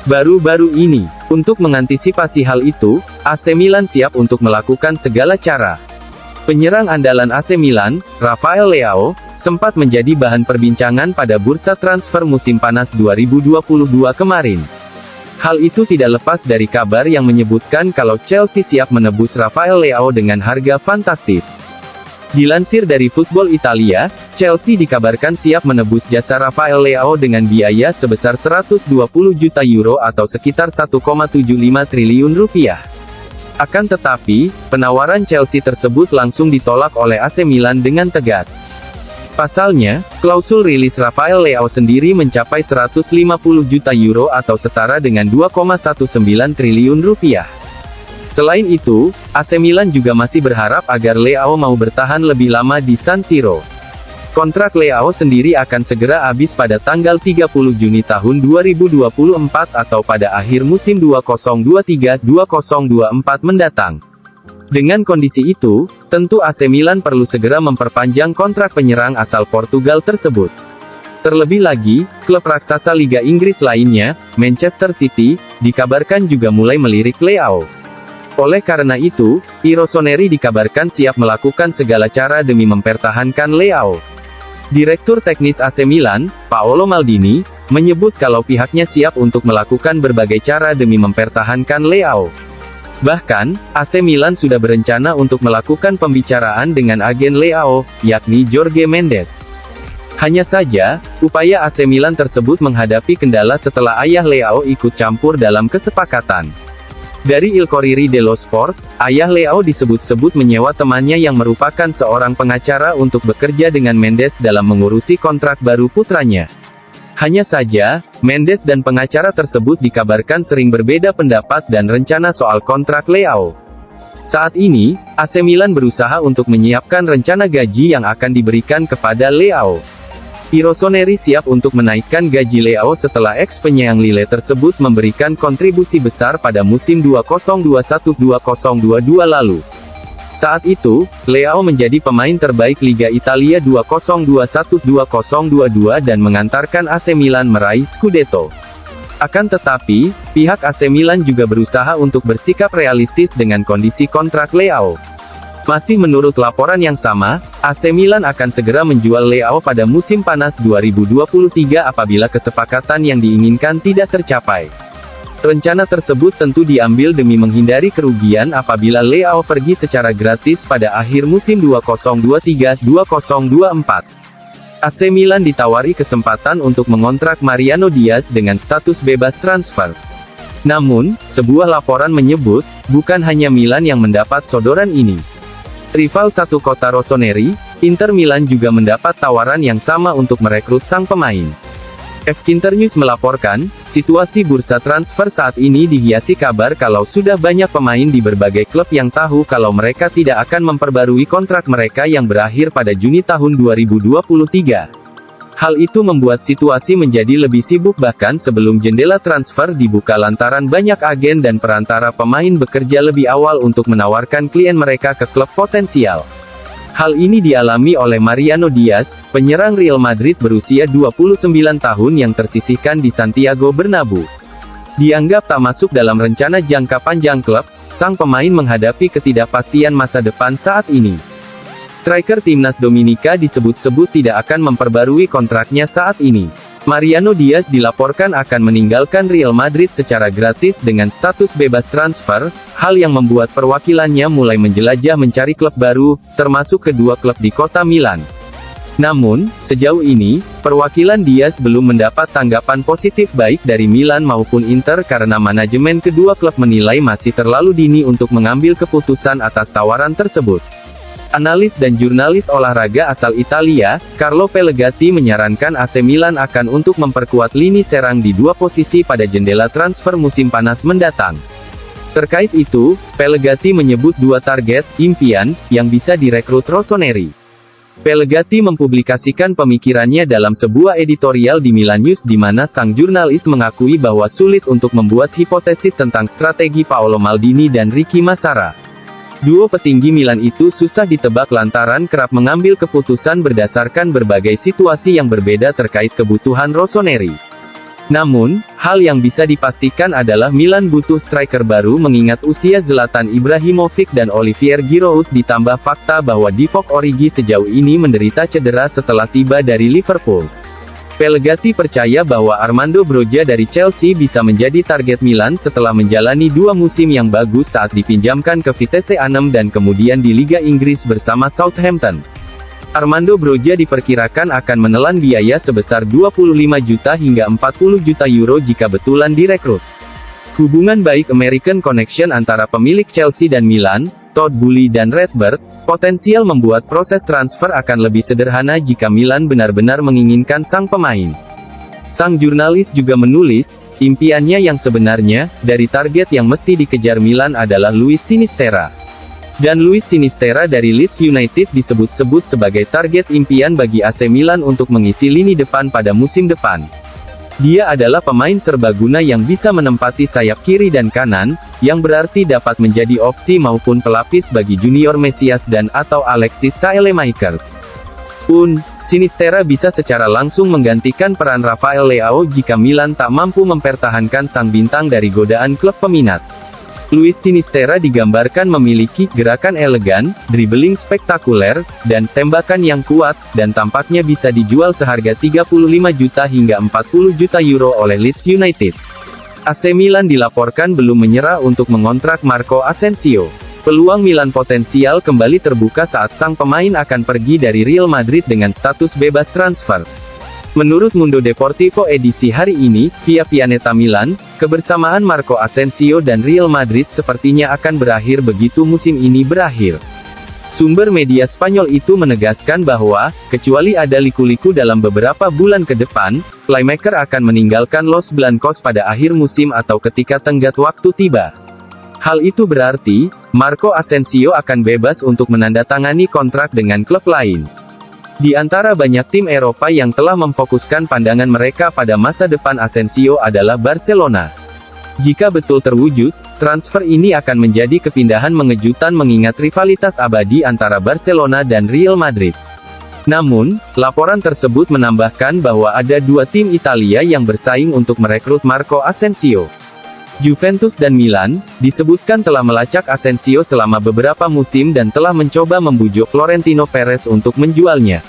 Baru-baru ini, untuk mengantisipasi hal itu, AC Milan siap untuk melakukan segala cara. Penyerang andalan AC Milan, Rafael Leao, sempat menjadi bahan perbincangan pada bursa transfer musim panas 2022 kemarin. Hal itu tidak lepas dari kabar yang menyebutkan kalau Chelsea siap menebus Rafael Leao dengan harga fantastis. Dilansir dari Football Italia, Chelsea dikabarkan siap menebus jasa Rafael Leao dengan biaya sebesar 120 juta euro atau sekitar 1,75 triliun rupiah. Akan tetapi, penawaran Chelsea tersebut langsung ditolak oleh AC Milan dengan tegas. Pasalnya, klausul rilis Rafael Leao sendiri mencapai 150 juta euro atau setara dengan 2,19 triliun rupiah. Selain itu, AC Milan juga masih berharap agar Leao mau bertahan lebih lama di San Siro. Kontrak Leao sendiri akan segera habis pada tanggal 30 Juni tahun 2024 atau pada akhir musim 2023-2024 mendatang. Dengan kondisi itu, tentu AC Milan perlu segera memperpanjang kontrak penyerang asal Portugal tersebut. Terlebih lagi, klub raksasa Liga Inggris lainnya, Manchester City, dikabarkan juga mulai melirik Leao. Oleh karena itu, Rossoneri dikabarkan siap melakukan segala cara demi mempertahankan Leao. Direktur teknis AC Milan, Paolo Maldini, menyebut kalau pihaknya siap untuk melakukan berbagai cara demi mempertahankan Leao. Bahkan, AC Milan sudah berencana untuk melakukan pembicaraan dengan agen Leao, yakni Jorge Mendes. Hanya saja, upaya AC Milan tersebut menghadapi kendala setelah ayah Leao ikut campur dalam kesepakatan. Dari Il Corriere dello Sport, ayah Leao disebut-sebut menyewa temannya yang merupakan seorang pengacara untuk bekerja dengan Mendes dalam mengurusi kontrak baru putranya. Hanya saja, Mendes dan pengacara tersebut dikabarkan sering berbeda pendapat dan rencana soal kontrak Leao. Saat ini, AC Milan berusaha untuk menyiapkan rencana gaji yang akan diberikan kepada Leao. Rossoneri siap untuk menaikkan gaji Leao setelah ex-penyerang Lille tersebut memberikan kontribusi besar pada musim 2021-2022 lalu. Saat itu, Leao menjadi pemain terbaik Liga Italia 2021-2022 dan mengantarkan AC Milan meraih Scudetto. Akan tetapi, pihak AC Milan juga berusaha untuk bersikap realistis dengan kondisi kontrak Leao. Masih menurut laporan yang sama, AC Milan akan segera menjual Leao pada musim panas 2023 apabila kesepakatan yang diinginkan tidak tercapai. Rencana tersebut tentu diambil demi menghindari kerugian apabila Leao pergi secara gratis pada akhir musim 2023-2024. AC Milan ditawari kesempatan untuk mengontrak Mariano Diaz dengan status bebas transfer. Namun, sebuah laporan menyebut, bukan hanya Milan yang mendapat sodoran ini. Rival satu kota Rossoneri, Inter Milan juga mendapat tawaran yang sama untuk merekrut sang pemain. Internews melaporkan, situasi bursa transfer saat ini dihiasi kabar kalau sudah banyak pemain di berbagai klub yang tahu kalau mereka tidak akan memperbarui kontrak mereka yang berakhir pada Juni tahun 2023. Hal itu membuat situasi menjadi lebih sibuk bahkan sebelum jendela transfer dibuka lantaran banyak agen dan perantara pemain bekerja lebih awal untuk menawarkan klien mereka ke klub potensial. Hal ini dialami oleh Mariano Diaz, penyerang Real Madrid berusia 29 tahun yang tersisihkan di Santiago Bernabeu. Dianggap tak masuk dalam rencana jangka panjang klub, sang pemain menghadapi ketidakpastian masa depan saat ini. Striker timnas Dominika disebut-sebut tidak akan memperbarui kontraknya saat ini. Mariano Diaz dilaporkan akan meninggalkan Real Madrid secara gratis dengan status bebas transfer, hal yang membuat perwakilannya mulai menjelajah mencari klub baru, termasuk kedua klub di kota Milan. Namun, sejauh ini, perwakilan Diaz belum mendapat tanggapan positif baik dari Milan maupun Inter karena manajemen kedua klub menilai masih terlalu dini untuk mengambil keputusan atas tawaran tersebut. Analis dan jurnalis olahraga asal Italia, Carlo Pellegatti menyarankan AC Milan akan untuk memperkuat lini serang di dua posisi pada jendela transfer musim panas mendatang. Terkait itu, Pellegatti menyebut dua target, impian, yang bisa direkrut Rossoneri. Pellegatti mempublikasikan pemikirannya dalam sebuah editorial di Milan News di mana sang jurnalis mengakui bahwa sulit untuk membuat hipotesis tentang strategi Paolo Maldini dan Ricky Massara. Duo petinggi Milan itu susah ditebak lantaran kerap mengambil keputusan berdasarkan berbagai situasi yang berbeda terkait kebutuhan Rossoneri. Namun, hal yang bisa dipastikan adalah Milan butuh striker baru mengingat usia Zlatan Ibrahimovic dan Olivier Giroud ditambah fakta bahwa Divock Origi sejauh ini menderita cedera setelah tiba dari Liverpool. Pellegrini percaya bahwa Armando Broja dari Chelsea bisa menjadi target Milan setelah menjalani 2 musim yang bagus saat dipinjamkan ke Vitesse Arnhem dan kemudian di Liga Inggris bersama Southampton. Armando Broja diperkirakan akan menelan biaya sebesar 25 juta hingga 40 juta euro jika betulan direkrut. Hubungan baik American Connection antara pemilik Chelsea dan Milan, Todd Boehly dan Redbird, potensial membuat proses transfer akan lebih sederhana jika Milan benar-benar menginginkan sang pemain. Sang jurnalis juga menulis, impiannya yang sebenarnya, dari target yang mesti dikejar Milan adalah Luis Sinisterra. Dan Luis Sinisterra dari Leeds United disebut-sebut sebagai target impian bagi AC Milan untuk mengisi lini depan pada musim depan. Dia adalah pemain serbaguna yang bisa menempati sayap kiri dan kanan, yang berarti dapat menjadi opsi maupun pelapis bagi Junior Mesias dan atau Alexis Saelemaekers. Sinisterra bisa secara langsung menggantikan peran Rafael Leao jika Milan tak mampu mempertahankan sang bintang dari godaan klub peminat. Luis Sinisterra digambarkan memiliki gerakan elegan, dribbling spektakuler, dan tembakan yang kuat, dan tampaknya bisa dijual seharga 35 juta hingga 40 juta euro oleh Leeds United. AC Milan dilaporkan belum menyerah untuk mengontrak Marco Asensio. Peluang Milan potensial kembali terbuka saat sang pemain akan pergi dari Real Madrid dengan status bebas transfer. Menurut Mundo Deportivo edisi hari ini, via Pianeta Milan, kebersamaan Marco Asensio dan Real Madrid sepertinya akan berakhir begitu musim ini berakhir. Sumber media Spanyol itu menegaskan bahwa, kecuali ada liku-liku dalam beberapa bulan ke depan, playmaker akan meninggalkan Los Blancos pada akhir musim atau ketika tenggat waktu tiba. Hal itu berarti, Marco Asensio akan bebas untuk menandatangani kontrak dengan klub lain. Di antara banyak tim Eropa yang telah memfokuskan pandangan mereka pada masa depan Asensio adalah Barcelona. Jika betul terwujud, transfer ini akan menjadi kepindahan mengejutkan mengingat rivalitas abadi antara Barcelona dan Real Madrid. Namun, laporan tersebut menambahkan bahwa ada 2 tim Italia yang bersaing untuk merekrut Marco Asensio. Juventus dan Milan, disebutkan telah melacak Asensio selama beberapa musim dan telah mencoba membujuk Florentino Perez untuk menjualnya.